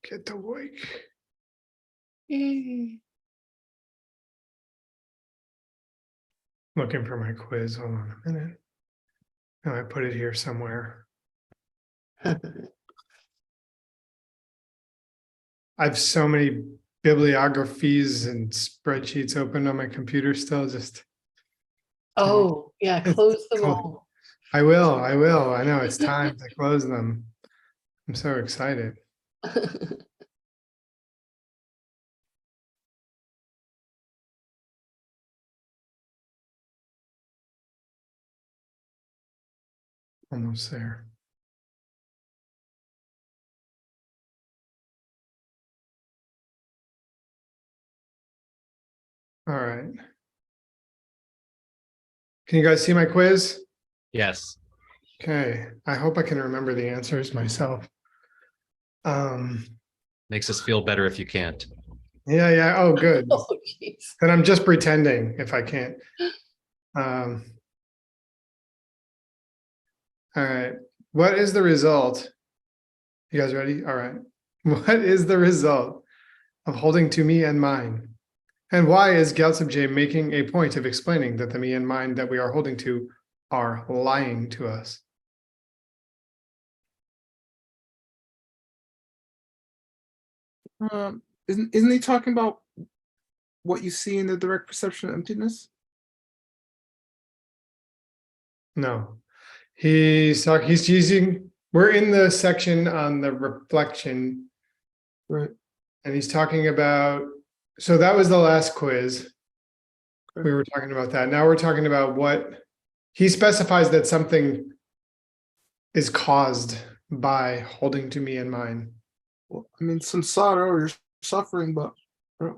Get the wake. Looking for my quiz. Hold on a minute. No, I put it here somewhere. I have so many bibliographies and spreadsheets open on my computer still. Just Oh, yeah, close them all. I will. I know it's time to close them. I'm so excited. Almost there. All right. Can you guys see my quiz? Yes. Okay. I hope I can remember the answers myself. Makes us feel better if you can't. Yeah. Oh, good. Oh, jeez. Then I'm just pretending if I can't. All right. What is the result? You guys ready? All right. What is the result of holding to me and mine? And why is Gyaltsab making a point of explaining that the me and mine that we are holding to are lying to us? Isn't he talking about what you see in the direct perception of emptiness? No, he's using. We're in the section on the reflection, Right. and he's talking about. So that was the last quiz. Okay. We were talking about that. Now we're talking about what he specifies that something is caused by holding to me and mine. Well, I mean, samsara or suffering, but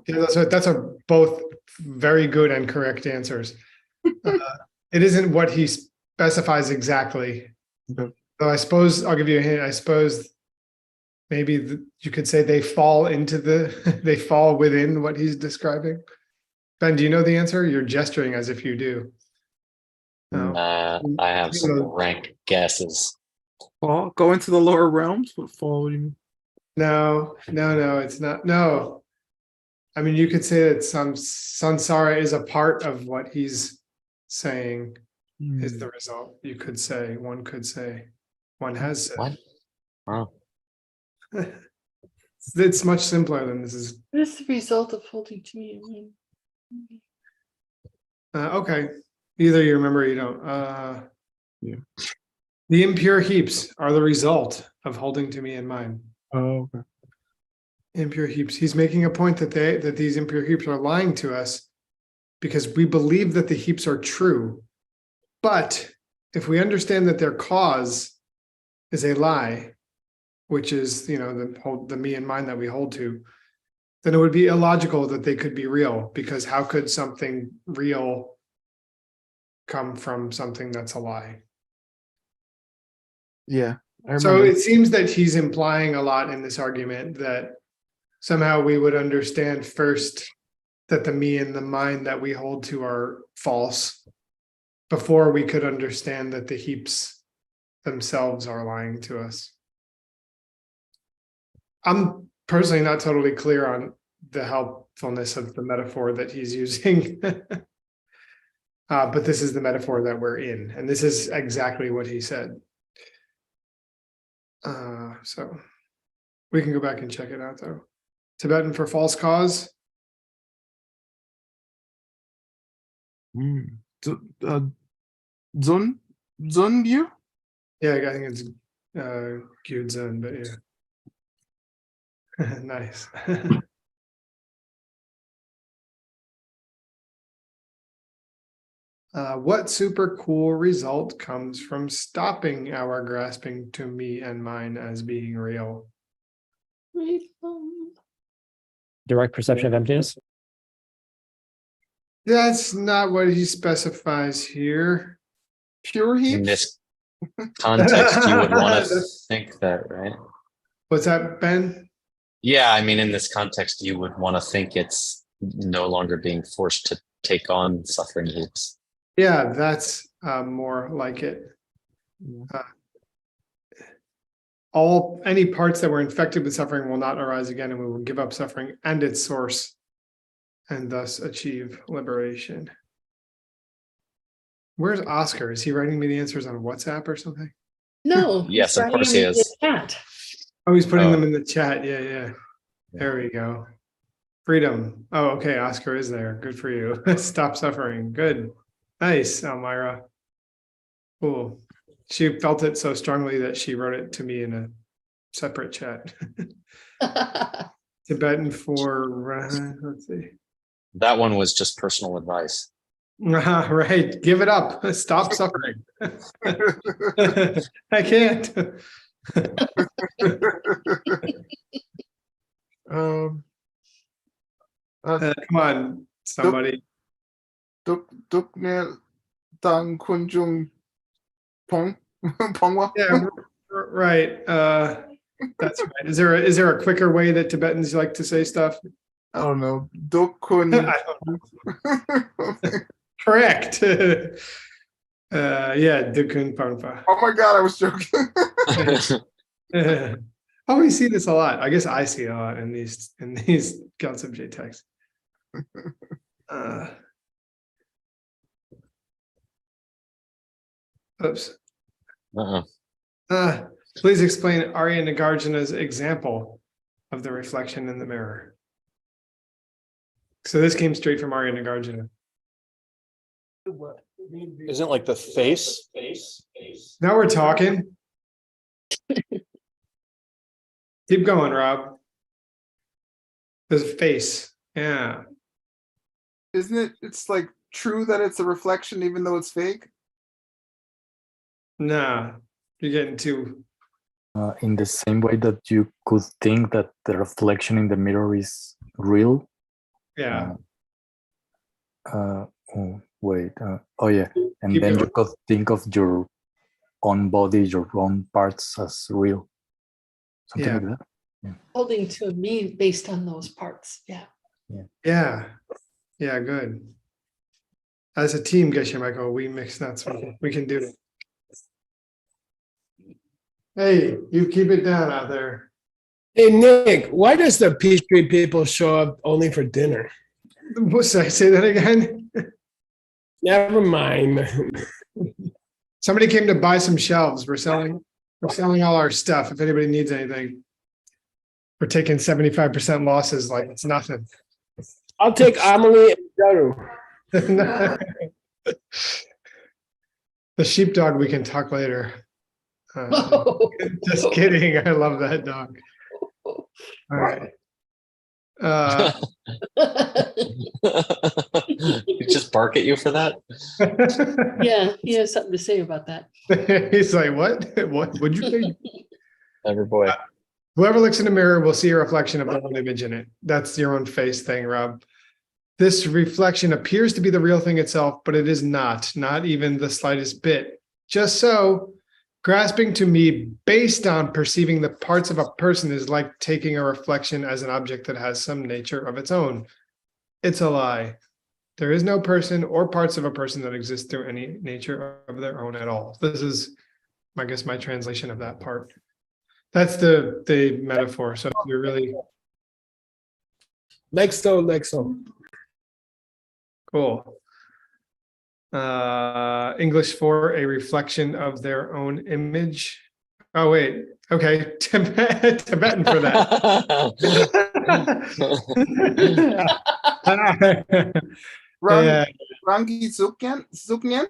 Yeah, that's a both very good and correct answers. It isn't what he specifies exactly. Okay. So I suppose I'll give you a hint. I suppose maybe you could say they fall into they fall within what he's describing. Ben, do you know the answer? You're gesturing as if you do. No. I have some rank guesses. fall go into the lower realms. What fall? What do you mean? No, it's not. No. I mean, you could say that some samsara is a part of what he's saying is the result. You could say, one could say, one has said. What? Oh, It's much simpler than this is. What is the result of holding to me and mine? Okay. Either you remember or you don't. Yeah. The impure heaps are the result of holding to me and mine. Oh, okay. Impure heaps. He's making a point that these impure heaps are lying to us because we believe that the heaps are true. But if we understand that their cause is a lie, which is the me and mine that we hold to, then it would be illogical that they could be real, because how could something real come from something that's a lie? Yeah. So it seems that he's implying a lot in this argument that somehow we would understand first that the me and the mine that we hold to are false before we could understand that the heaps themselves are lying to us. I'm personally not totally clear on the helpfulness of the metaphor that he's using. But this is the metaphor that we're in, and this is exactly what he said. So we can go back and check it out though. Tibetan for false cause. Zunbu? Yeah, I think it's Gyudzun, but yeah. Nice. What super cool result comes from stopping our grasping to me and mine as being real? Direct perception of emptiness. That's not what he specifies here. Pure heaps? In this context, you would want to think that, right? What's that, Ben? Yeah, I mean, in this context, you would want to think it's no longer being forced to take on suffering heaps. Yeah, that's more like it. any parts that were infected with suffering will not arise again, and we will give up suffering and its source, and thus achieve liberation. Where's Oscar? Is he writing me the answers on WhatsApp or something? No. Yes, he's of course writing he in is. the chat. Oh, he's putting Oh. them in the chat. Yeah. There we go. Freedom. Oh, okay. Oscar is there. Good for you. Stop suffering. Good. Nice, Elmira. Cool. She felt it so strongly that she wrote it to me in a separate chat. Tibetan for, let's see. That one was just personal advice. Right. Give it up. Stop suffering. I can't. Um, Come on, somebody. Duk ne Dang Kunjung Pong Pongwa. Yeah, right. That's right. Is there a quicker way that Tibetans like to say stuff? I don't know. Duk Kun. Correct. Yeah, Dukun Pangpa. Oh my god, I was joking. Oh, we see this a lot. I guess I see it a lot in these Gyaltsab J texts. Oops. Uh-uh. Please explain Arya Nagarjuna's example of the reflection in the mirror. So this came straight from Arya Nagarjuna. Isn't it like the face? Now we're talking. Keep going, Rob. There's a face. Yeah. Isn't it? It's like true that it's a reflection, even though it's fake. Nah, you're getting too. In the same way that you could think that the reflection in the mirror is real. Yeah. Oh yeah, and Keep then going. you could think of your own body, your own parts as real. Something Yeah. like that. Holding to me based on those parts. Yeah. Yeah. Yeah, good. As a team, Geshe Michael, we mix nuts. We can do it. Hey, you keep it down out there. Hey, Nick, why does the Peachtree people show up only for dinner? What's I say that again? Never mind. Somebody came to buy some shelves. We're selling all our stuff. If anybody needs anything, we're taking 75% losses like it's nothing. I'll take Amelie and Daru. The sheepdog, we can talk later. Just kidding. I love that dog. All right. He just bark at you for that? Yeah, he has something to say about that. He's like, what? What would you say? Every boy. Whoever looks in the mirror will see a reflection of their own image in it. That's your own face thing, Rob. This reflection appears to be the real thing itself, but it is not even the slightest bit. Just so, grasping to me based on perceiving the parts of a person is like taking a reflection as an object that has some nature of its own. It's a lie. There is no person or parts of a person that exist through any nature of their own at all. This is, I guess, my translation of that part. That's the metaphor. So you're really Lexo. cool. English for a reflection of their own image. Oh, wait. Okay. Tibetan for that. Yeah. Rangi Zuknyan?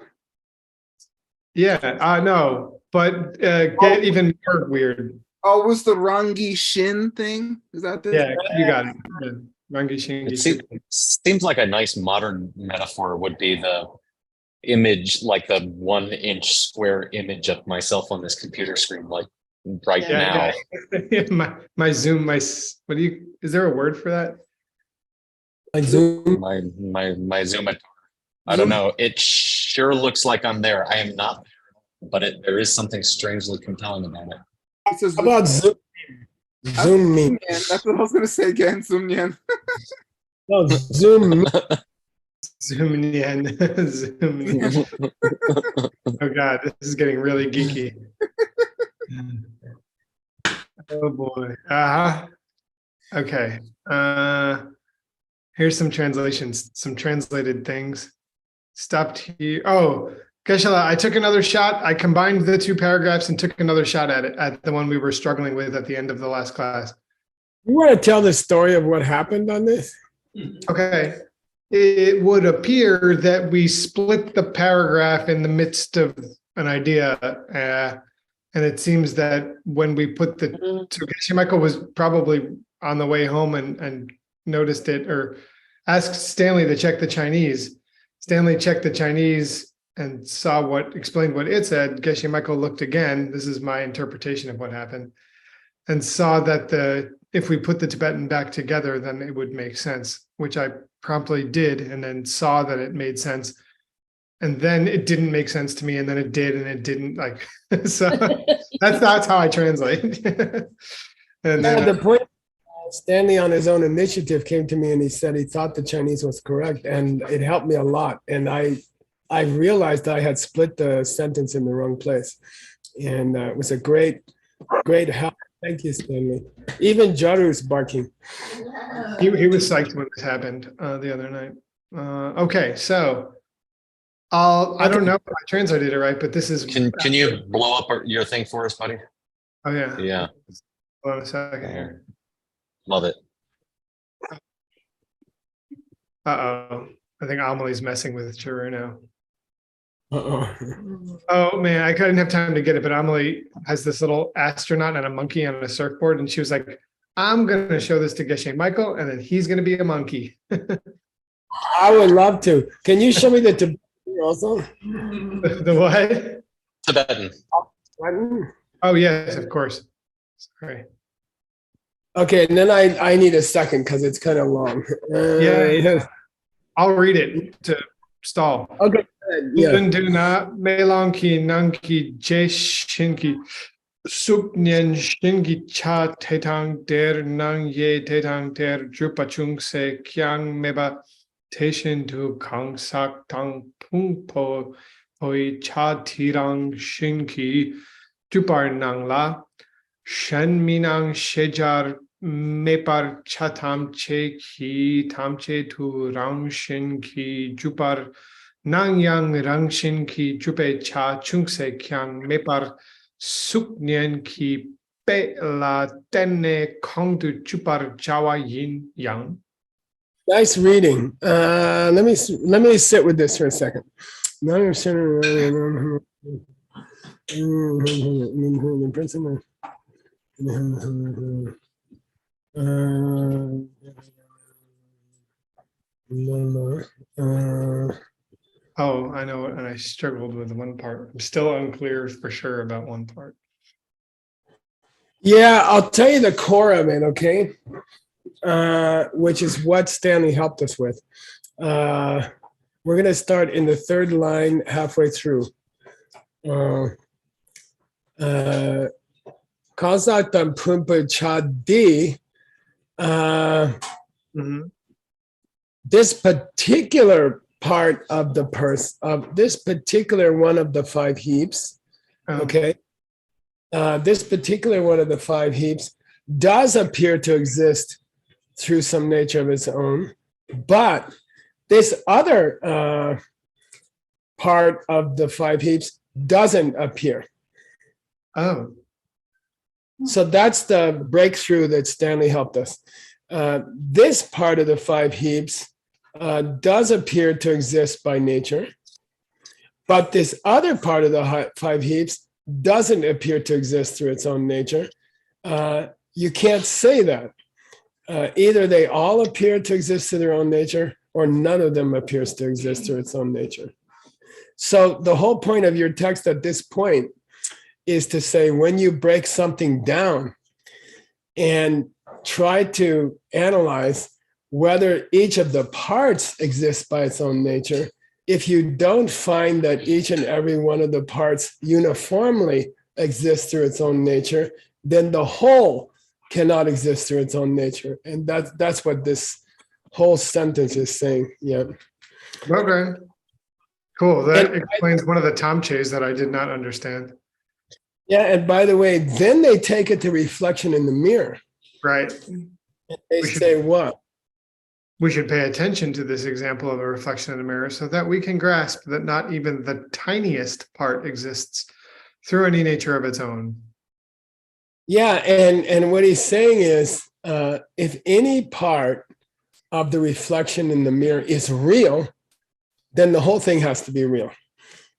Yeah. No, but get even more weird. Oh, was the Rangi Shin thing? Is that this? Yeah, you got it. Yeah. Rangi Shingi. It seems like a nice modern metaphor would be the image, like the 1-inch square image of myself on this computer screen, like right now. Yeah. my Zoom, is there a word for that? Like Zoom. My Zoom. I don't know. It sure looks like I'm there. I am not, but there is something strangely compelling about it. It says How about Zoom? Zoom me. That's what I was gonna say again. Zumyan. No, Zoom. Zoom Nien. Zoom Nien. Oh God, this is getting really geeky. Oh boy. Okay. Here's some translations, some translated things. Stopped here. Oh, Geshe-la, I took another shot. I combined the two paragraphs and took another shot at it, at the one we were struggling with at the end of the last class. You want to tell the story of what happened on this? Okay. It would appear that we split the paragraph in the midst of an idea. And it seems that when we put the, so Geshe Michael was probably on the way home and noticed it, or asked Stanley to check the Chinese. Stanley checked the Chinese and saw what, explained what it said. Geshe Michael looked again. This is my interpretation of what happened, and saw that if we put the Tibetan back together, then it would make sense, which I promptly did, and then saw that it made sense. And then it didn't make sense to me, and then it did, and it didn't, like, so that's how I translate. And Yeah, then the point, Stanley on his own initiative came to me and he said he thought the Chinese was correct, and it helped me a lot. And I realized I had split the sentence in the wrong place. And it was a great help. Thank you, Stanley. Even Jaru's barking. he was psyched when this happened the other night. Okay, so I don't know if I translated it right, but this is. Can you blow up your thing for us, buddy? Oh yeah. Yeah. Hold on a second. Here. Love it. Uh-oh. I think Amelie's messing with Charu now. Uh-oh. Oh man, I couldn't have time to get it, but Amelie has this little astronaut and a monkey on a surfboard, and she was like, I'm gonna show this to Geshe Michael, and then he's gonna be a monkey. I would love to. Can you show me the Tibetan also? The what? Tibetan. Oh yes, of course. Sorry. Okay, and then I need a second because it's kind of long. Yeah. I'll read it to stall. Okay. Yeah. Unduna melonki nanki jeshinki suknyen shingi cha tetang der nang ye tetang der drupachung se kyang meba teshin tu kang sak tang pung po poi cha tirang shinki drupar nang la shen minang shejar mepar cha tamche ki tamche tu rang shin ki drupar Nang yang rangshin ki jupe cha chungse kyang mepar suknyen ki pe la tenne kongdu chupar jawa yin yang. Nice reading. Let me sit with this for a second. Oh, I know, and I struggled with one part. I'm still unclear for sure about one part. Yeah, I'll tell you the core of it, okay? Which is what Stanley helped us with. We're going to start in the third line halfway through. Kazatam Pumpa Chadi. This particular part of the this particular one of the five heaps, okay? This particular one of the five heaps does appear to exist through some nature of its own, but this other part of the five heaps doesn't appear. Oh. So that's the breakthrough that Stanley helped us. This part of the five heaps does appear to exist by nature, but this other part of the five heaps doesn't appear to exist through its own nature. You can't say that. Either they all appear to exist through their own nature, or none of them appears to exist through its own nature. So the whole point of your text at this point is to say, when you break something down and try to analyze whether each of the parts exists by its own nature, if you don't find that each and every one of the parts uniformly exists through its own nature, then the whole cannot exist through its own nature. And that's what this whole sentence is saying. Yeah. Okay. Cool. That explains one of the Tomches that I did not understand. Yeah, and by the way, then they take it to reflection in the mirror. Right. They We should- say what? We should pay attention to this example of a reflection in a mirror so that we can grasp that not even the tiniest part exists through any nature of its own. Yeah, and what he's saying is, if any part of the reflection in the mirror is real, then the whole thing has to be real.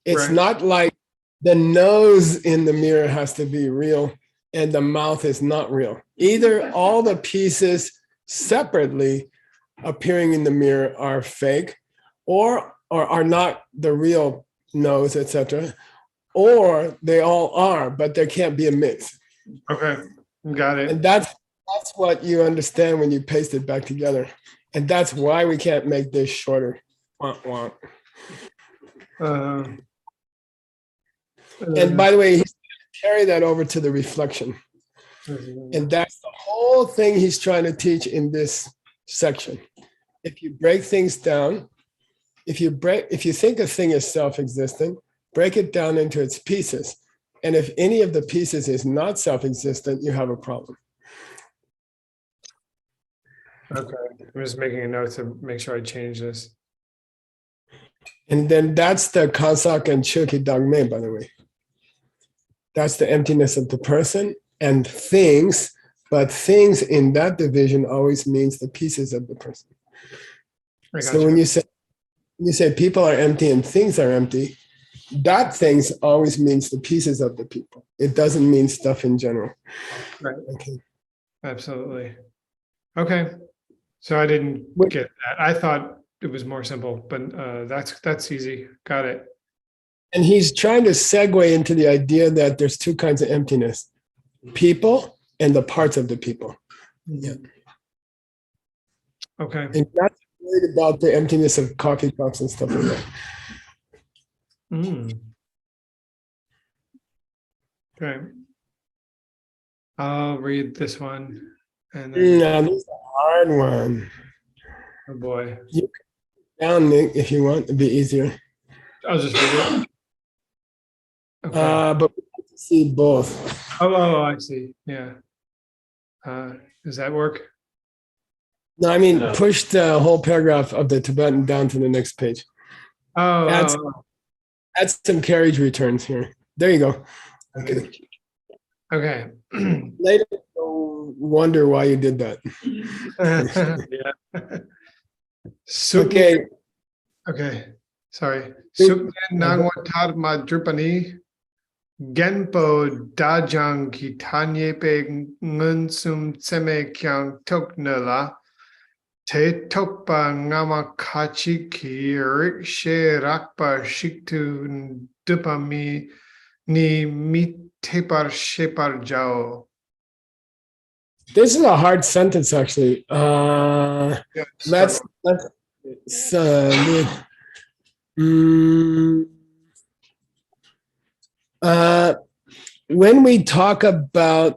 It's Right. not like the nose in the mirror has to be real and the mouth is not real. Either all the pieces separately appearing in the mirror are fake, or are not the real nose, etc., or they all are, but there can't be a mix. Okay, got it. And that's what you understand when you paste it back together. And that's why we can't make this shorter. Wah, wah. And by the way, he's carry that over to the reflection. And that's the whole thing he's trying to teach in this section. If you break things down, if you think a thing is self-existent, break it down into its pieces. And if any of the pieces is not self-existent, you have a problem. Okay, I'm just making a note to make sure I change this. And then that's the Kansak and Choki Dogme, by the way. That's the emptiness of the person and things, but things in that division always means the pieces of the person. So when you say people are empty and things are empty, that things always means the pieces of the people. It doesn't mean stuff in general. Right. Okay. Absolutely. Okay. So I didn't get that. I thought it was more simple, but that's easy. Got it. And he's trying to segue into the idea that there's two kinds of emptiness: people and the parts of the people. Yeah. Okay. And not worried about the emptiness of coffee cups and stuff like that. Okay. I'll read this one. And then, Now, this is a hard one. oh boy. Down, Nick, if you want, it'd be easier. I'll just read it. Okay. But we have to see both. Oh, I see. Yeah. Does that work? No, I mean, push the whole paragraph of the Tibetan down to the next page. Oh, Add some carriage returns here. There you go. Okay. okay. Later, you'll wonder why you did that. Yeah. So, Okay. okay. Sorry. Sukten Nangwatar Madrupani Genpo Dajang Kitanye Pe Ngun Sum Tseme Kyang Toknala Te Tokpa Ngama Kachi Ki Rikshe Rakpa Shiktu Dupami Ni Mitepar Shepar Jao. This is a hard sentence, actually. Yeah, Let's when we talk about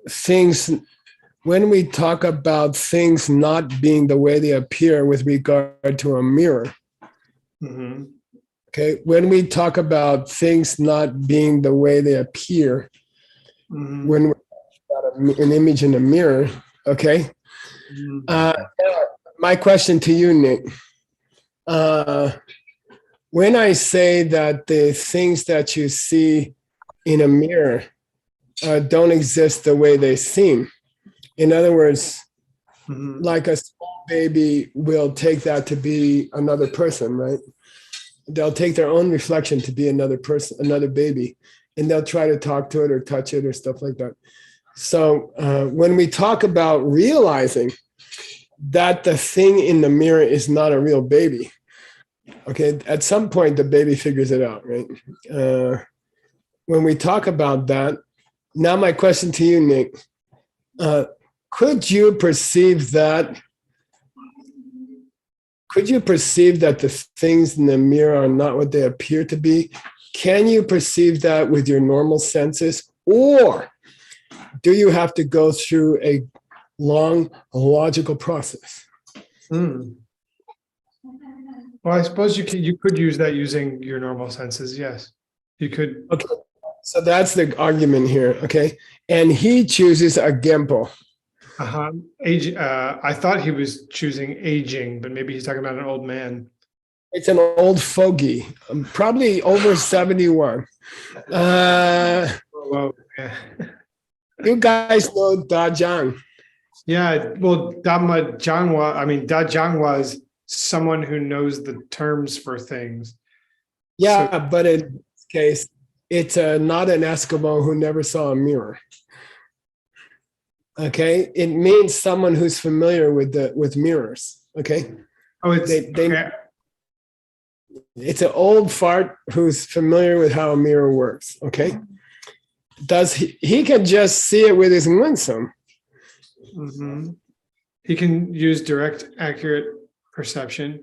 things, when we talk about things not being the way they appear with regard to a mirror, Mhm. okay, when we talk about things not being the way they appear, Mhm. when we're talking about an image in a mirror, okay, Mhm. my question to you, Nick, when I say that the things that you see in a mirror don't exist the way they seem, in other words, Mhm. like a small baby will take that to be another person, right? They'll take their own reflection to be another person, another baby, and they'll try to talk to it or touch it or stuff like that. So when we talk about realizing that the thing in the mirror is not a real baby, okay, at some point the baby figures it out, right? When we talk about that, now my question to you, Nick, could you perceive that? Could you perceive that the things in the mirror are not what they appear to be? Can you perceive that with your normal senses? Or do you have to go through a long logical process? Mm. Well, I suppose you could use that using your normal senses. Yes, you could. Okay. So that's the argument here, okay? And he chooses a Gempo. I thought he was choosing aging, but maybe he's talking about an old man. It's an old fogey, probably over 71. Whoa, yeah. You guys know Da Jiang. Yeah, well, Dhamma Jangwa, I mean, Da Jangwa is someone who knows the terms for things. Yeah, but in this case, it's not an Eskimo who never saw a mirror. Okay, it means someone who's familiar with mirrors. Okay, Oh, it's they it's an old fart who's familiar with how a mirror works. Okay, he can just see it with his winsome. Mhm. He can use direct, accurate perception.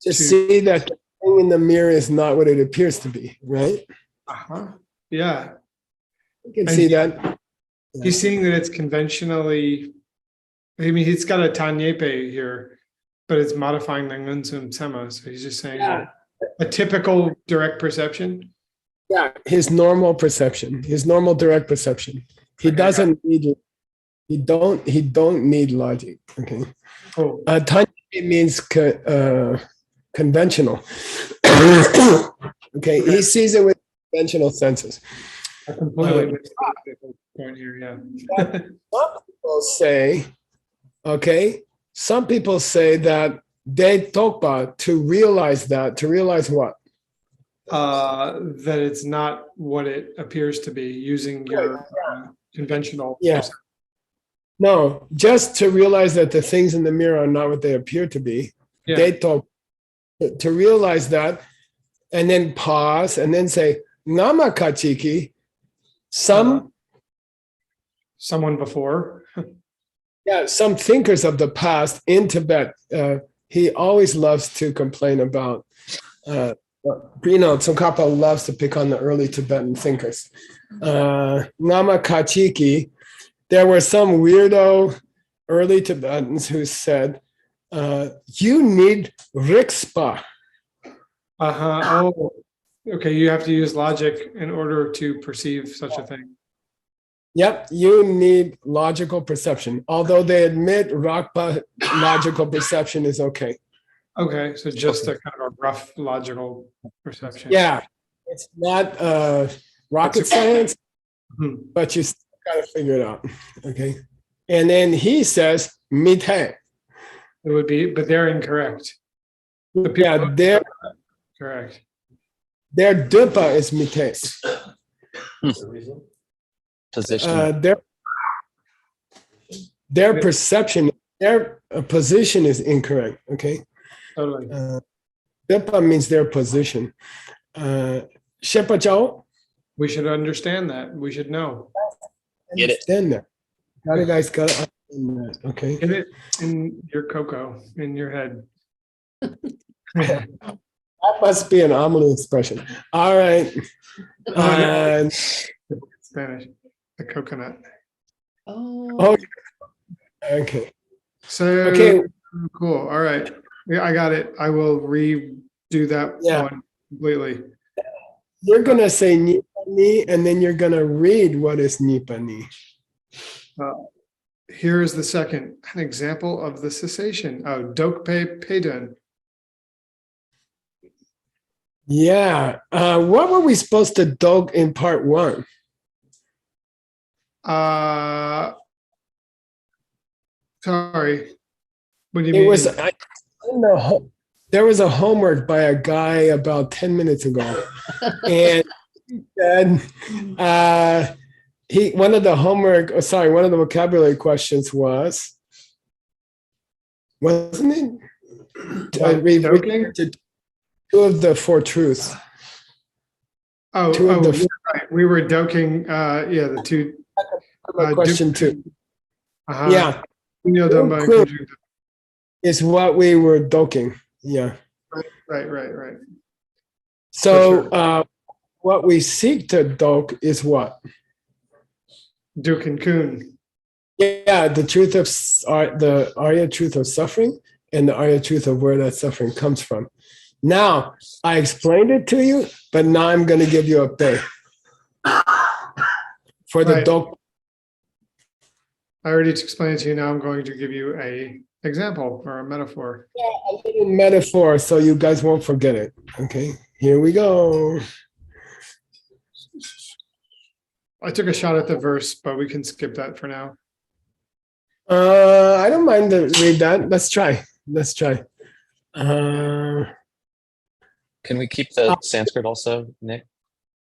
Just to- see that the thing in the mirror is not what it appears to be, right? Yeah, You can And see he- that. he's seeing that it's conventionally. I mean, he's got a tanyepe here, but it's modifying the ngunsum sema. So he's just saying Yeah. a typical direct perception. Yeah, his normal perception, his normal direct perception. He Okay. doesn't need it. He don't need logic. Okay. Oh, Tanyepe means conventional. Okay, he sees it with conventional senses. I completely missed the point here. Yeah. People say, okay, some people say that they tokpa to realize what? That it's not what it appears to be using your conventional. Yeah. No, just to realize that the things in the mirror are not what they appear to be. Yeah. They talk to realize that, and then pause and then say, Nama kachiki, Someone before. some thinkers of the past in Tibet, he always loves to complain about, Tsongkhapa loves to pick on the early Tibetan thinkers. Nama kachiki, there were some weirdo early Tibetans who said, you need rikspa. Oh, okay. You have to use logic in order to perceive such a thing. Yep, you need logical perception. Although they admit Rakpa logical perception is okay. Okay, so just a kind of a rough logical perception. Yeah, it's not rocket It's a- science, Hmm. but you still gotta figure it out. Okay. And then he says, mite. It would be, but they're incorrect. The people Yeah, correct. their dupa is mite. Position. Their perception, their position is incorrect. Okay. Totally. Dupa means their position. Shepa Chao, We should understand that. We should know. Get it. understand that. How do you guys got that? Okay. Get it in your cocoa, in your head. That must be an Amalu expression. All right. And Spanish, the coconut. oh, okay. So Okay. cool. All right. Yeah, I got it. I will redo that Yeah. one completely. You're gonna say Nipani, and then you're gonna read what is Nipani. Here is the second, an example of the cessation. Oh, Dokpe Pedun. Yeah. What were we supposed to dog in part one? Sorry. What do you It mean? was there was a homework by a guy about 10 minutes ago. And he said one of the vocabulary questions wasn't it? Doking? Two of the four truths. Oh, two of the- you're right. We were doking, the two. Question two. Uh-huh. Yeah, You know, Cool. Is what we were doking. Yeah. Right. So For what we seek to doke is what? Duke and Coon. Yeah, the truth of the Arya truth of suffering and the Arya truth of where that suffering comes from. Now, I explained it to you, but now I'm going to give you a pay. For the Right. dog. I already explained it to you. Now I'm going to give you a example or a metaphor. A little metaphor so you guys won't forget it. Okay, here we go. I took a shot at the verse, but we can skip that for now. I don't mind to read that. Let's try. Let's try. Can we keep the Sanskrit also, Nick?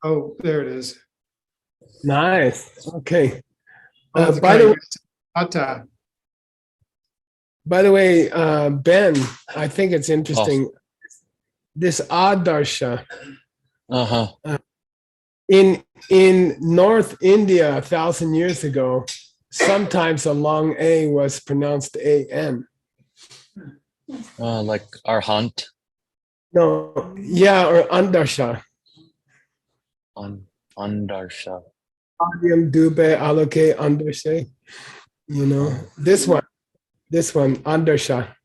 Oh, there it is. Nice. Okay. Oh, By the way, Atta. Ben, I think it's interesting. This Adarsha Uh-huh. in North India 1,000 years ago, sometimes a long A was pronounced AN. Like our hunt No, yeah, or Andarsha. on Andarsha. Adium dube aloke Andarsha. You know, this one, Andarsha.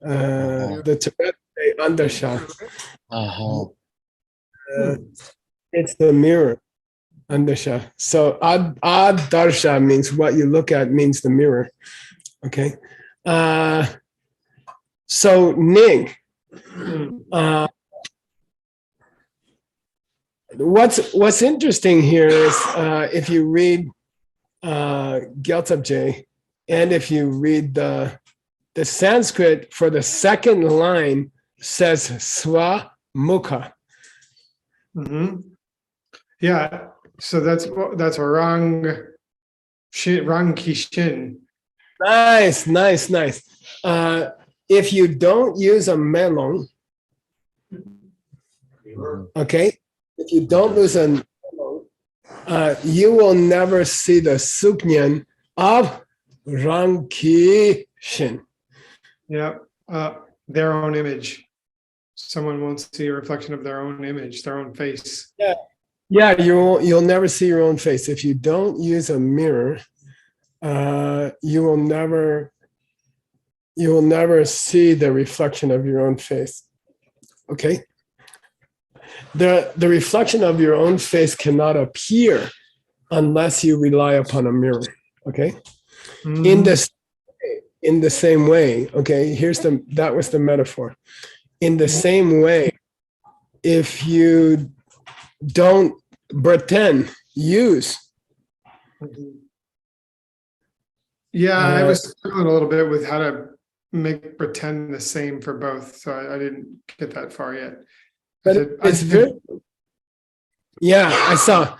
The Tibet say Andarsha. Uh-huh. It's the mirror, Andasha. So Adarsha means what you look at means the mirror. Okay. So Ning, what's interesting here is if you read Gyaltsab and if you read the Sanskrit for the second line says Swa Mukha. Mm-hmm. Yeah. So that's Rang Kishin. Nice. If you don't use a melon, okay, if you don't use a melon, you will never see the suknyan of Rankishin. Yeah. Their own image. Someone won't see a reflection of their own image, their own face. Yeah, you'll never see your own face. If you don't use a mirror, you will never see the reflection of your own face. Okay? The reflection of your own face cannot appear unless you rely upon a mirror. Okay? Mhm. In the same way, okay, that was the metaphor. In the same way, if you don't use. Yeah, I was struggling a little bit with how to make pretend the same for both, so I didn't get that far yet. But it's very, yeah, I saw.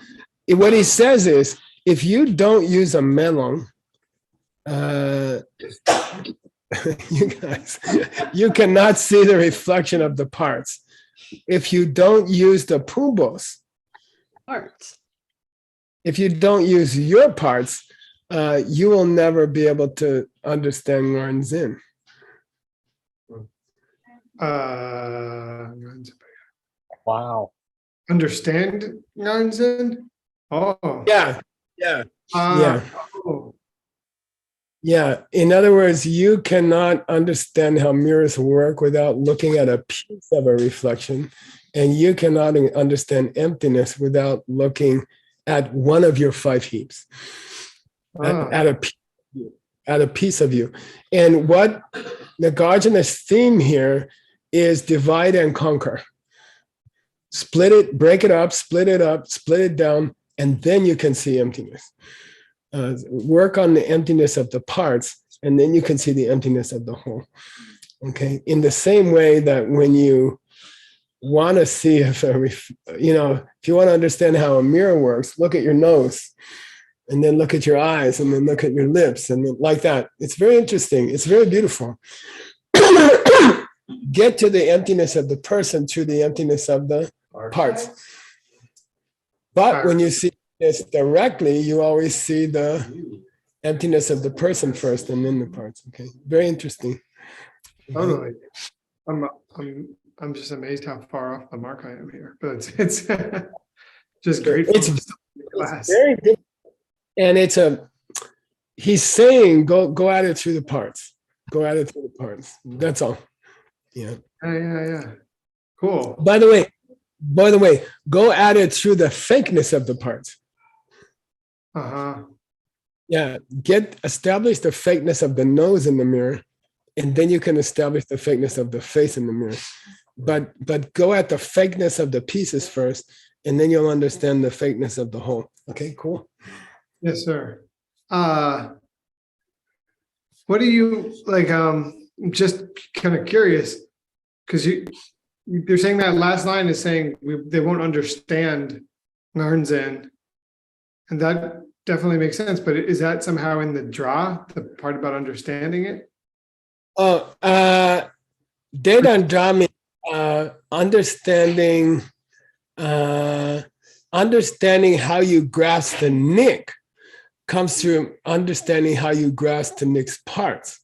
What he says is, if you don't use a melon, you guys, you cannot see the reflection of the parts. If you don't use the pumbos, Parts. if you don't use your parts, you will never be able to understand Nguyen Zin. Wow. Understand Nganzen? Oh. Yeah. Oh. Yeah. In other words, you cannot understand how mirrors work without looking at a piece of a reflection. And you cannot understand emptiness without looking at one of your five heaps, at a piece of you. And what the Nagarjuna's theme here is divide and conquer. Split it, break it up, split it down, and then you can see emptiness. Work on the emptiness of the parts, and then you can see the emptiness of the whole. Okay. In the same way that when you want to see if you want to understand how a mirror works, look at your nose, and then look at your eyes, and then look at your lips, and then like that. It's very interesting. It's very beautiful. Get to the emptiness of the person through the emptiness of the parts. But when you see this directly, you always see the emptiness of the person first and then the parts. Okay, very interesting. Totally. I'm just amazed how far off the mark I am here, but it's just grateful. It's very good. And he's saying go at it through the parts. Go at it through the parts. That's all. Yeah. Yeah. Cool. By the way, by the way, go at it through the fakeness of the parts. Uh-huh. Yeah, establish the fakeness of the nose in the mirror, and then you can establish the fakeness of the face in the mirror. But go at the fakeness of the pieces first, and then you'll understand the fakeness of the whole. Okay, cool. Yes, sir. What do you like? Just kind of curious, because you're saying that last line is saying they won't understand Narnzen, and that definitely makes sense. But is that somehow in the draw, the part about understanding it? Oh, data and drama, understanding how you grasp the nick comes through understanding how you grasp the nick's parts.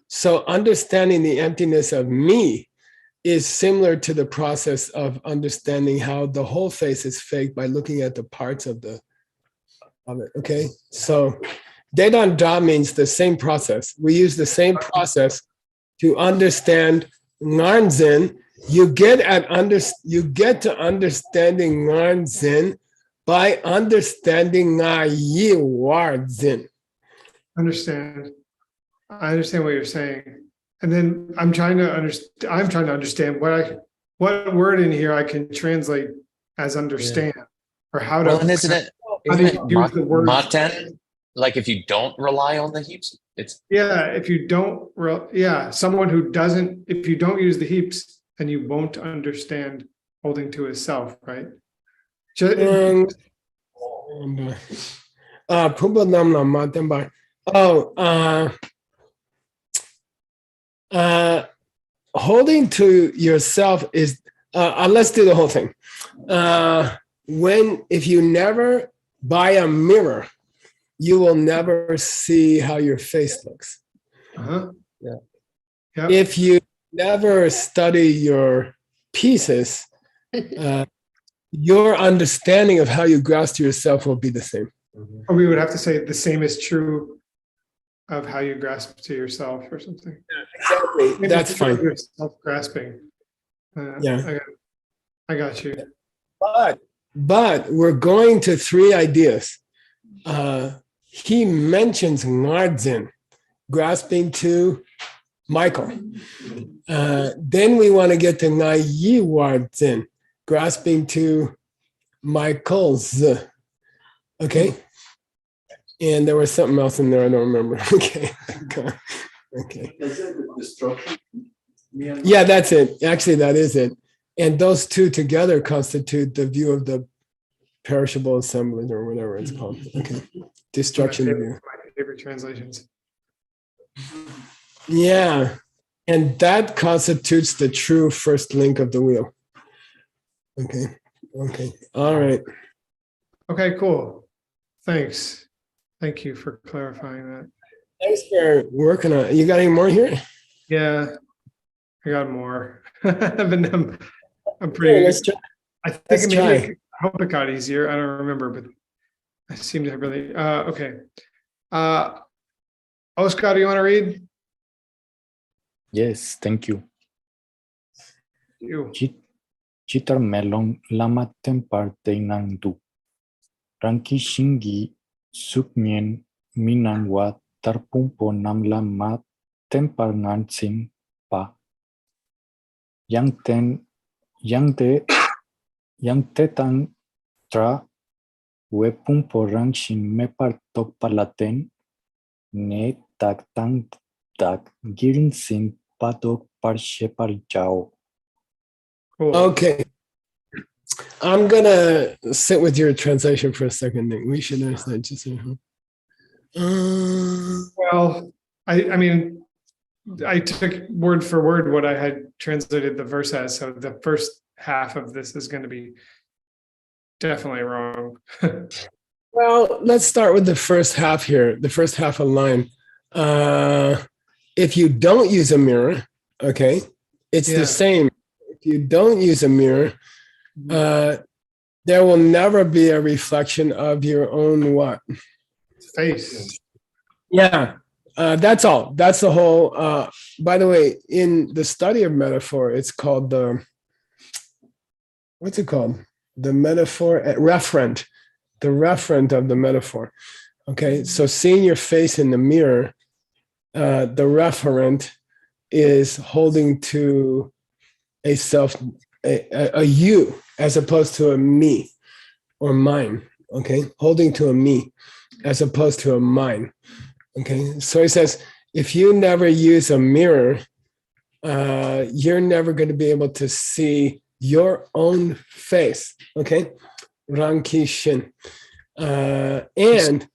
So understanding the emptiness of me is similar to the process of understanding how the whole face is fake by looking at the parts of it. Okay, so data and da means the same process. We use the same process to understand Narnzen. You get to understanding Narnzen by understanding Yi Zen. Understand. I understand what you're saying, and then I'm trying to understand what word in here I can translate as understand, or how to. Well, and isn't it use the word maten? Like if you don't rely on the heaps, it's if you don't someone who doesn't, if you don't use the heaps, then you won't understand holding to his self, right? Holding to yourself is let's do the whole thing. If you never buy a mirror, you will never see how your face looks. Uh-huh. Yeah. Yep. If you never study your pieces, your understanding of how you grasp yourself will be the same. Or we would have to say the same is true of how you grasp to yourself or something. Exactly. Maybe That's it's fine. your self-grasping. Yeah. I got you. But we're going to three ideas. He mentions Nardzin, grasping to Michael. Then we want to get to Nayiwardzin, grasping to Michael's. Okay. And there was something else in there I don't remember. Okay. Okay. Yeah, that's it. Actually, that is it. And those two together constitute the view of the perishable assemblage or whatever it's called. Okay. Destruction view. My favorite translations. Yeah. And that constitutes the true first link of the wheel. Okay. Okay. All right. Okay, cool. Thanks. Thank you for clarifying that. Thanks for working on it. You got any more here? Yeah, I got more. But I'm pretty. Yeah, let's try. I think let's maybe try. I hope it got easier. I don't remember, but I seem to have really. Okay. Oscar, do you want to read? Yes, thank you. You. Chitar melon lama tempar teinandu. Ranki shingi sukmien minanwa tarpumpo namla ma tempar ngansin pa. Yang te tang tra wepumpo rangshin mepar tok palaten ne tak tang tak girin sin patok par shepar jao. Cool. Okay. I'm going to sit with your translation for a second, Nick. We should understand just Well, I mean, I took word for word what I had translated the verse as. So the first half of this is going to be definitely wrong. Well, let's start with the first half here, the first half of line. If you don't use a mirror, okay, it's the same. If you don't use a mirror, there will never be a reflection of your own what? Face. Yeah, that's all. That's the whole. By the way, in the study of metaphor, it's called the what's it called? The metaphor, referent, the referent of the metaphor. Okay, so seeing your face in the mirror, the referent is holding to a self, a you, as opposed to a me or mine. Okay, holding to a me as opposed to a mine. Okay, so he says, if you never use a mirror, you're never going to be able to see your own face. Okay, Ranki Shin. And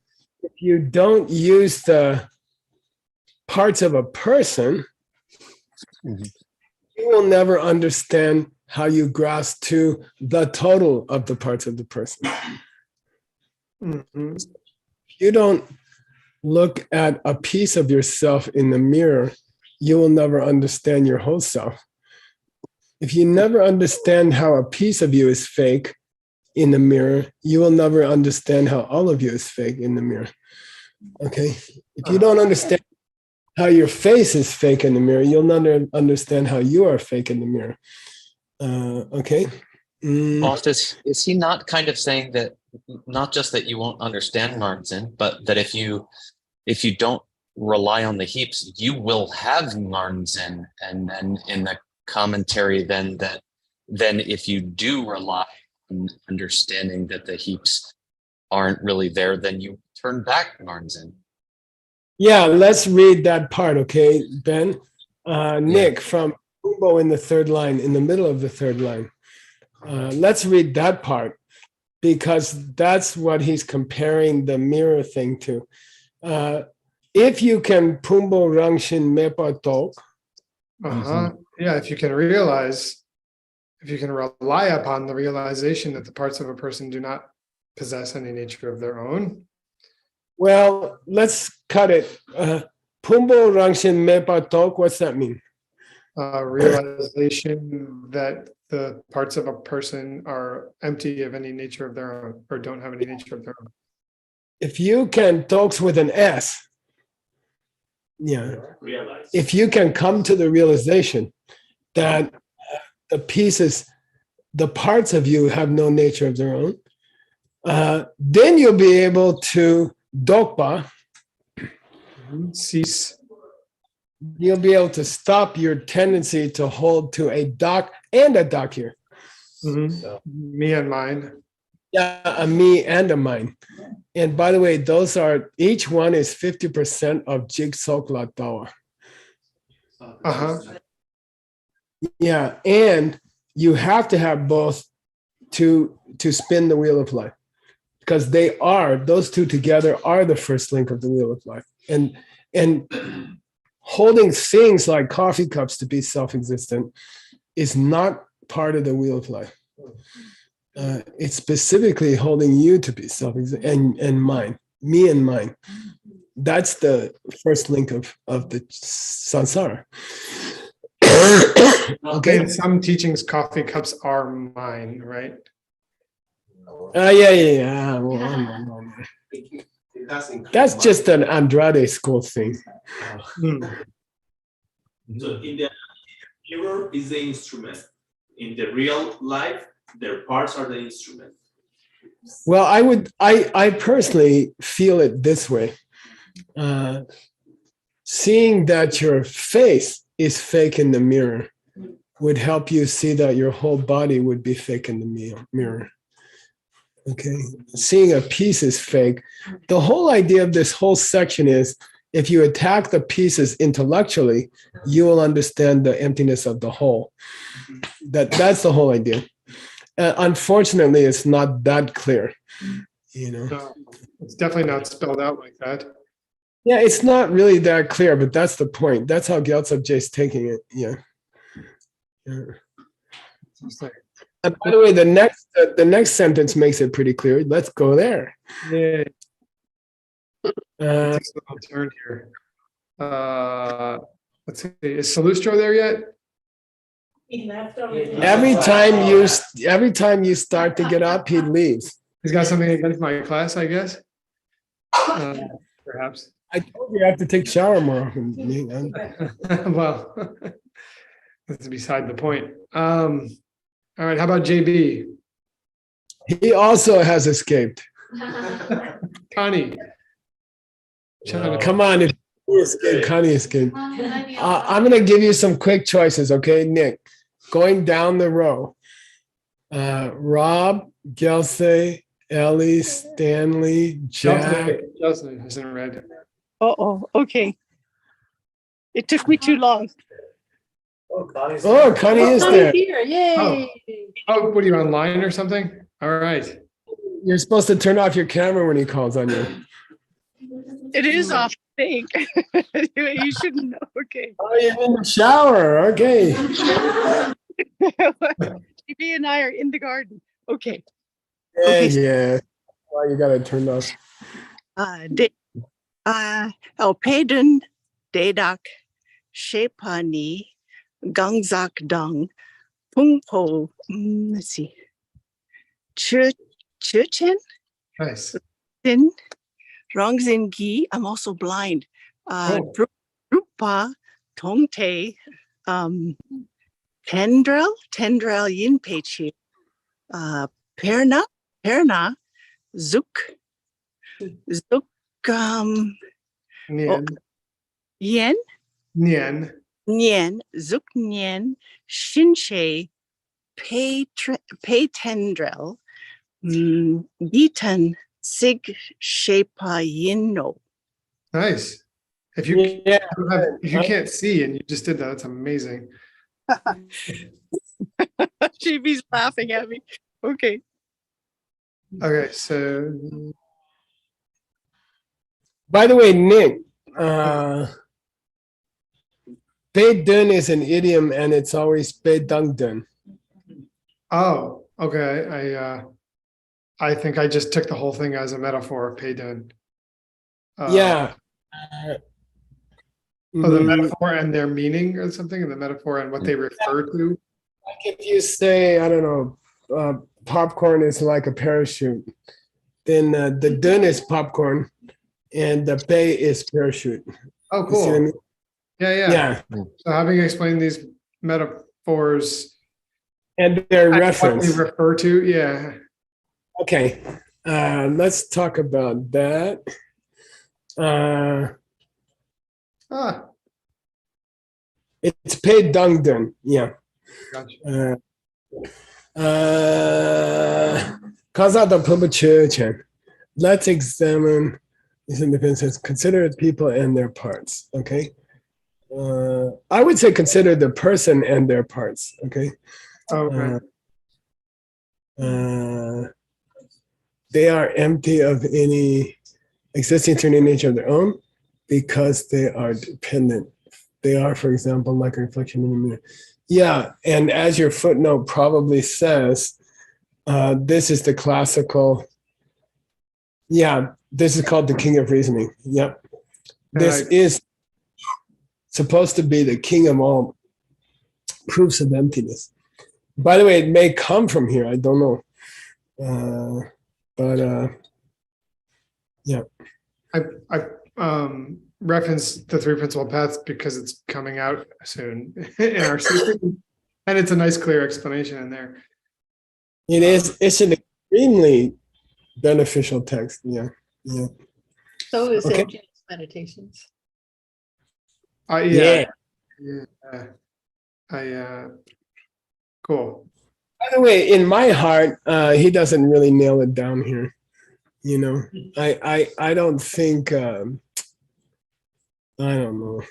if you don't use the parts of a person, you will never understand how you grasp to the total of the parts of the person. Mhm. If you don't look at a piece of yourself in the mirror, you will never understand your whole self. If you never understand how a piece of you is fake in the mirror, you will never understand how all of you is fake in the mirror. Okay? If you don't understand how your face is fake in the mirror, you'll never understand how you are fake in the mirror. Okay? Oft, is he not kind of saying that not just that you won't understand Narnzen, but that if you don't rely on the heaps, you will have Narnzen, and then in the commentary, then if you do rely on understanding that the heaps aren't really there, then you turn back Narnzen. Yeah, let's read that part, okay, Ben? Nick, from Kubo in the third line, in the middle of the third line. Let's read that part, because that's what he's comparing the mirror thing to. If you can pumbo rangshin mepa tok, Yeah, if you can realize, if you can rely upon the realization that the parts of a person do not possess any nature of their own. well, let's cut it. Pumbo rangshin mepa tok, what's that mean? Realization that the parts of a person are empty of any nature of their own, or don't have any nature of their own. If you can talks with an S, yeah. If you can come to the realization that the pieces, the parts of you have no nature of their own, then you'll be able to dokpa. Cease. You'll be able to stop your tendency to hold to a doc and a doc here. Me and mine. Yeah, a me and a mine. And by the way, those are, each one is 50% of Jigsaw Dawa. Yeah, and you have to have both to spin the wheel of life, because they are, those two together are the first link of the wheel of life. And holding things like coffee cups to be self-existent is not part of the wheel of life. It's specifically holding you to be self-existent and mine, me and mine. That's the first link of the samsara. Okay, in some teachings, coffee cups are mine, right? Yeah. Well, that's just an Andrade school thing. So in the mirror is the instrument. In the real life, their parts are the instrument. Well, I personally feel it this way. Seeing that your face is fake in the mirror would help you see that your whole body would be fake in the mirror. Okay, seeing a piece is fake. The whole idea of this whole section is, if you attack the pieces intellectually, you will understand the emptiness of the whole. That's the whole idea. Unfortunately, it's not that clear. No, it's definitely not spelled out like that. Yeah, it's not really that clear, but that's the point. That's how Gyaltsab Jay's taking it. Yeah. And by the way, the next sentence makes it pretty clear. Let's go there. Yeah. Takes a little turn here. Let's see. Is Salustro there yet? Every time you start to get up, he leaves. He's got something against my class, I guess. Perhaps. I told you I have to take shower more often. Well, that's beside the point. All All right, how about JB? He also has escaped. Connie? Come on, if he escaped, Connie escaped. I'm going to give you some quick choices, okay, Nick? Going down the row. Rob, Gelsey, Ellie, Stanley, Jack. Justin isn't red. Uh-oh, okay. It took me too long. Oh, Connie is Oh, there. here, yay. Oh, what are you online or something? All right. You're supposed to turn off your camera when he calls on you. It is off, I think. You shouldn't know, okay. Oh, you're in the shower. Okay. GB and I are in the garden. Okay. Yeah, yeah. Well, you got it turned off. Elpedun Dedak Shepani Gangzak Dang Pungpo. Let's see. Chuchen Nice. Sin Rongzin Gi. I'm also blind. Rupa Tongte Tendrel Yin Pechi Perna Zuk Nien. Yen Nien. Nien Zuk Nien Shinshe Pei Tendrel Gitan Sig Shepa Yinno. Nice. If you can't see and you just did that, that's amazing. GB's laughing at me. Okay. Okay, so By the way, Nick, Dun is an idiom and it's always Dun. oh, okay. I think I just took the whole thing as a metaphor of pay done. Yeah. The metaphor and their meaning or something, and the metaphor and what they refer to. Like if you say, I don't know, popcorn is like a parachute, then the dun is popcorn and the bay is parachute. Oh, You see what I cool. mean? Yeah. Yeah. So having explained these metaphors And their and what reference. they refer to, yeah. Okay. Let's talk about that. It's paid dung dun. Yeah. Gotcha. Let's examine these independence. Consider people and their parts. Okay. I would say consider the person and their parts. Okay. Okay. They are empty of any existing turning nature of their own because they are dependent. They are, for example, like a reflection in the mirror. Yeah, and as your footnote probably says, this is the classical. Yeah, this is called the king of reasoning. Yep. This is supposed to be the king of all proofs of emptiness. By the way, it may come from here. I don't know. Yeah. I referenced the three principal paths because it's coming out soon in our system, and it's a nice, clear explanation in there. It is. It's an extremely beneficial text. Yeah. Yeah. So is Okay. emptiness meditations. Yeah. Cool. By the way, in my heart, he doesn't really nail it down here. You know, I don't think. I don't know.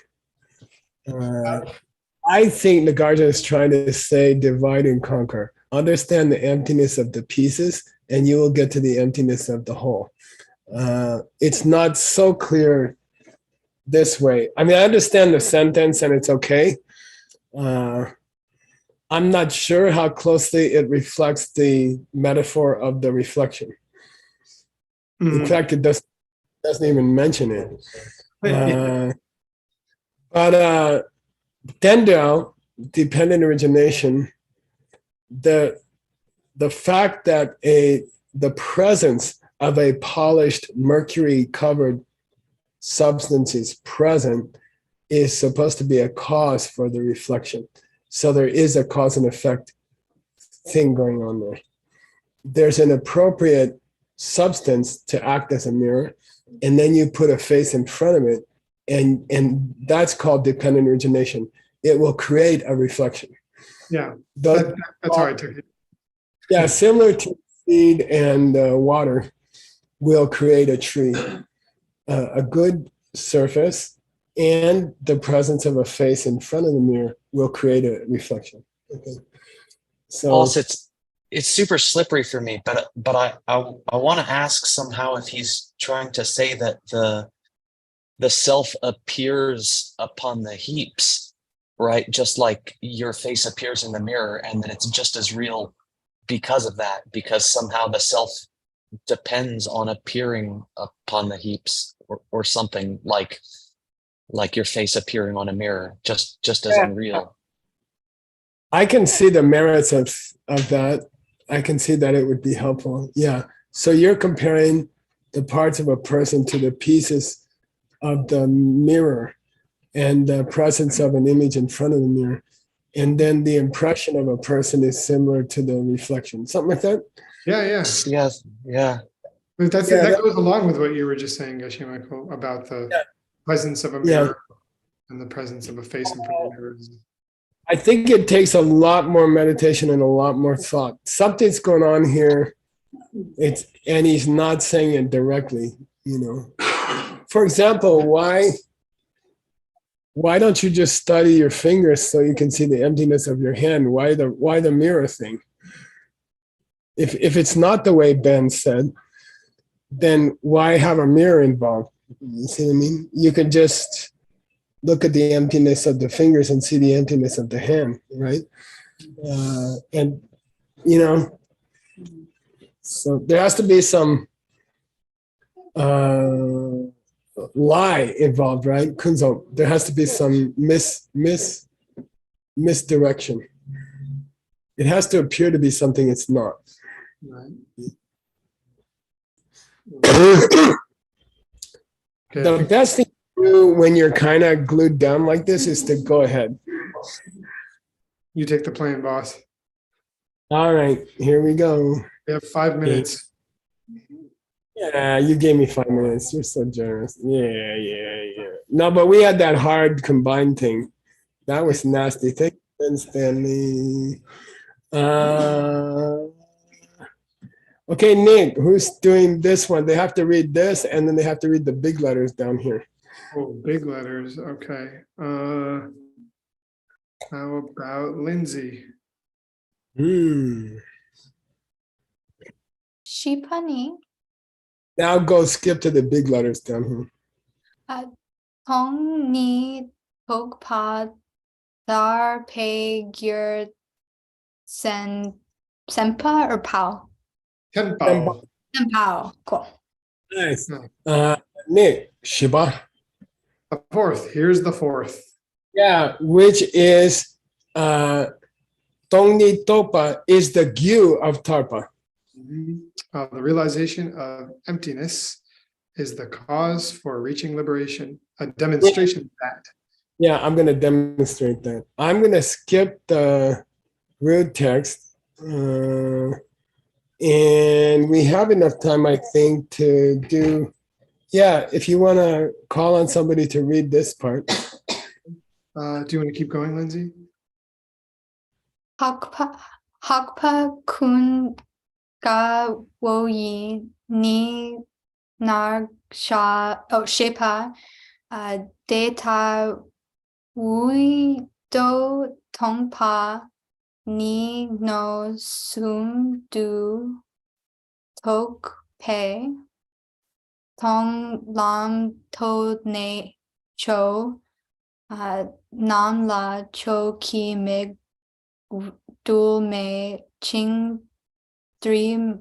I think Nagarjuna is trying to say divide and conquer. Understand the emptiness of the pieces, and you will get to the emptiness of the whole. It's not so clear this way. I mean, I understand the sentence, and it's okay. I'm not sure how closely it reflects the metaphor of the reflection. In fact, it doesn't even mention it. But Dendel, dependent origination, the fact that the presence of a polished mercury-covered substance is present is supposed to be a cause for the reflection. So there is a cause and effect thing going on there. There's an appropriate substance to act as a mirror, and then you put a face in front of it, and that's called dependent origination. It will create a reflection. Yeah, Those, that's how I took it. yeah, similar to seed and water will create a tree. A good surface and the presence of a face in front of the mirror will create a reflection. Okay. So Also, it's super slippery for me, but I want to ask somehow if he's trying to say that the self appears upon the heaps, right? Just like your face appears in the mirror, and that it's just as real because of that, because somehow the self depends on appearing upon the heaps, or something like your face appearing on a mirror, just as unreal. I can see the merits of that. I can see that it would be helpful. Yeah. So you're comparing the parts of a person to the pieces of the mirror and the presence of an image in front of the mirror. And then the impression of a person is similar to the reflection. Something like that? Yeah, yeah. Yes, yeah. But that goes along with what you were just saying, Geshe Michael, about the presence of a mirror and the presence of a face in front of the mirror. I think it takes a lot more meditation and a lot more thought. Something's going on here. And he's not saying it directly, you know. For example, why don't you just study your fingers so you can see the emptiness of your hand? Why the mirror thing? If it's not the way Ben said, then why have a mirror involved? You see what I mean? You can just look at the emptiness of the fingers and see the emptiness of the hand, right? And, you know, so there has to be some lie involved, right? Kunzo, there has to be some misdirection. It has to appear to be something it's not. Right. The best thing to do when you're kind of glued down like this is to go ahead. You take the plane, boss. All right, here we go. We have 5 minutes. Yeah, you gave me 5 minutes. You're so generous. Yeah. No, but we had that hard combined thing. That was nasty. Thank you, Stanley. Okay, Nick, who's doing this one? They have to read this, and then they have to read the big letters down here. Oh, big letters. Okay. How about Lindsay? Shipani, Now go skip to the big letters down here. Tong Ni Tokpa Dar Pe Gyur Senpa or Pao? Tenpao. Senpao. Cool. Nice. Nick, Shiba. The fourth. Here's the fourth. Yeah, which is Tongni Topa is the gyu of Tarpa. The realization of emptiness is the cause for reaching liberation. A demonstration of that. Yeah, I'm going to demonstrate that. I'm going to skip the root text. And we have enough time, I think, to do. Yeah, if you want to call on somebody to read this part. Do you want to keep going, Lindsay? Hakpa kun ga woyi ni nar shepa data wui do tongpa ni no sum du tok pe tong lam to ne cho nam la cho ki me dul me ching trima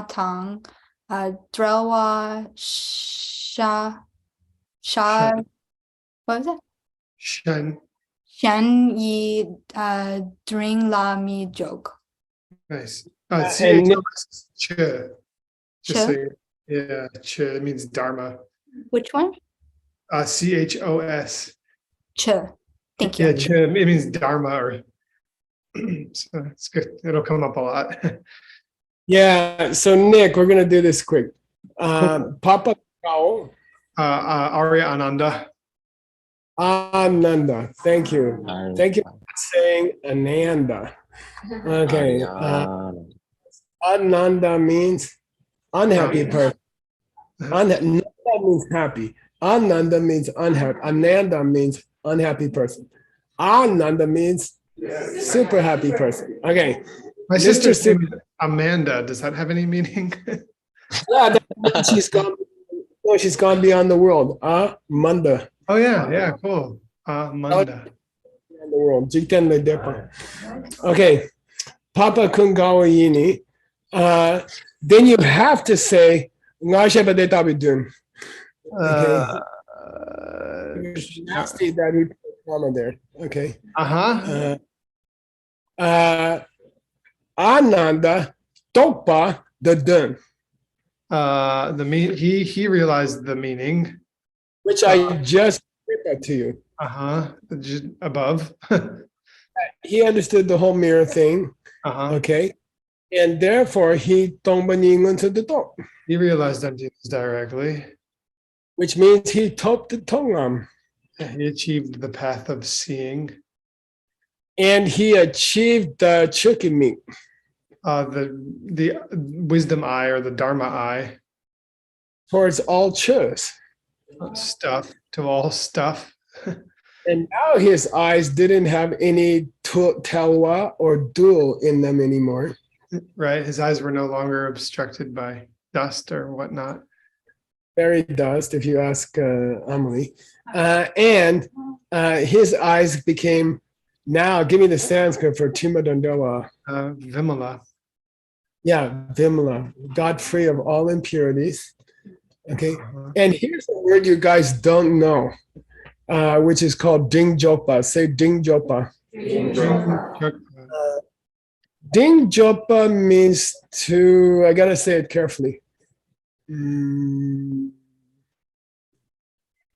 tang drelwa sha what was it? Shen yi dring la mi jog. Nice. CHOS. Ch. Just say, yeah, ch means Dharma. Which one? CHOS. Ch. Thank you. Yeah, ch, it means Dharma or So it's good. It'll come up a lot. Yeah. So Nick, we're gonna do this quick. Papa Kao Arya Ananda. Ananda. Thank you. Thank you for saying Ananda. Okay. Ananda means unhappy person. Nanda means happy. Ananda means unhappy. Ananda means unhappy person. Ananda means super happy person. Okay. My Mr. sister's Super- name is Amanda. Does that have any meaning? Yeah, that means she's gone. No, she's gone beyond the world. Manda. Oh yeah, cool. Amanda. Beyond the world. Jikten le depa. Okay. Papa Kungawa Yini. Then you have to say Nga Sheba de Tabidum. Okay. It's nasty that he put a comma there. Okay. Ananda Topa the Dun. He realized the meaning. Which I just read that to you. Just above. He understood the whole mirror thing. Okay. And therefore he Tongbaningun to the top. He realized emptiness directly. Which means he topped the Tongam. He achieved the path of seeing. And he achieved the Chukimi. The wisdom eye or the Dharma eye. Towards all chus. Stuff to all stuff. And now his eyes didn't have any telwa or dual in them anymore. Right. His eyes were no longer obstructed by dust or whatnot. Fairy dust, if you ask Amelie. And his eyes became, now give me the Sanskrit for Timadandela. Vimala. Yeah, Vimala. God free of all impurities. Okay. And here's a word you guys don't know, which is called Ding Jopa. Say Ding Jopa. Ding Jopa means to, I gotta say it carefully.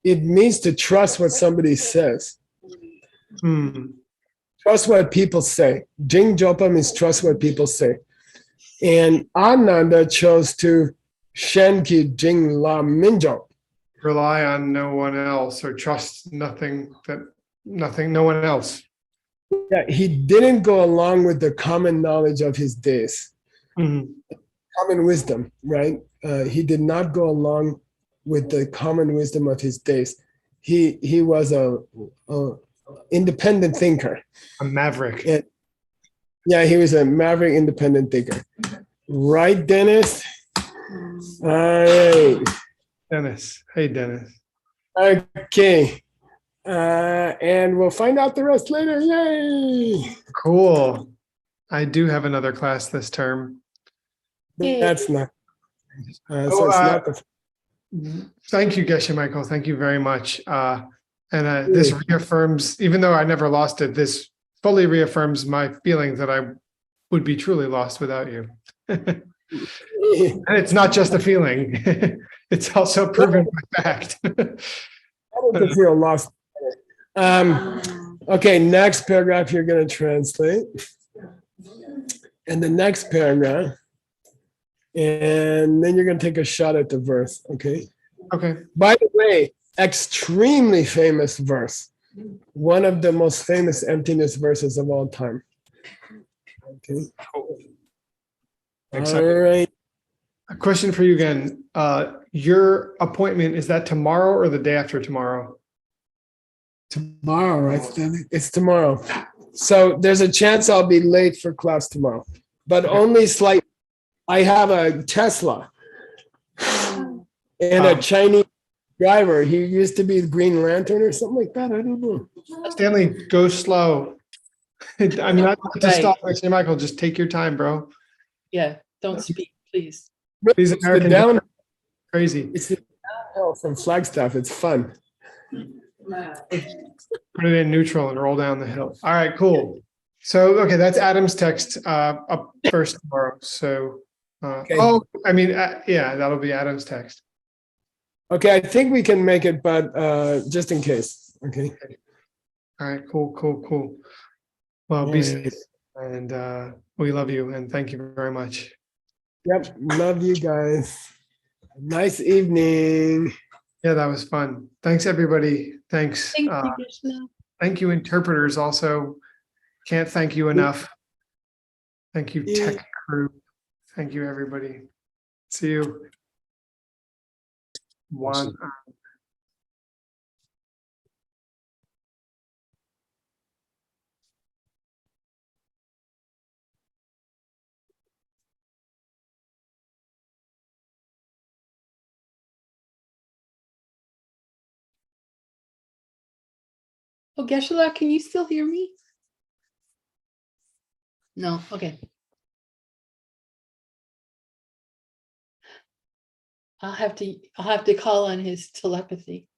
It means to trust what somebody says. Trust what people say. Ding Jopa means trust what people say. And Ananda chose to Shenki Jing La Minjo. Rely on no one else or trust no one else. Yeah, he didn't go along with the common knowledge of his days. Common wisdom, right? He did not go along with the common wisdom of his days. He was a independent thinker. A maverick. And, yeah, he was a maverick independent thinker. Right, Dennis? All right. Dennis. Hey, Dennis. Okay. And we'll find out the rest later. Yay! Cool. I do have another class this term. That's not. So it's not the. Thank you, Geshe Michael. Thank you very much. This reaffirms, even though I never lost it, this fully reaffirms my feeling that I would be truly lost without you. And it's not just a feeling. It's also proven by fact. I don't feel lost. Okay, next paragraph you're going to translate. And the next paragraph. And then you're going to take a shot at the verse, okay? Okay. By the way, extremely famous verse. One of the most famous emptiness verses of all time. Okay. Exciting. All right. A question for you again. Your appointment, is that tomorrow or the day after tomorrow? Tomorrow, right, Stanley? It's tomorrow. So there's a chance I'll be late for class tomorrow, but only slight. I have a Tesla and a Chinese driver. He used to be the Green Lantern or something like that. I don't know. Stanley, go slow. I mean, not to stop. Say, Michael, just take your time, bro. Yeah, don't speak, please. These It's American the down, crazy. it's the downhill from Flagstaff. It's fun. Put it in neutral and roll down the hill. All right, cool. So, okay, that's Adam's text up first tomorrow. So, Okay. Yeah, that'll be Adam's text. Okay, I think we can make it, but just in case. Okay. All right, cool. Well, be safe. And we love you and thank you very much. Yep. Love you guys. Nice evening. Yeah, that was fun. Thanks, everybody. Thanks. Thank you, Krishna. Thank you, interpreters. Also, can't thank you enough. Thank you, tech crew. Thank you, everybody. See you. One. Oh, Geshe-la, can you still hear me? No, okay. I'll have to call on his telepathy.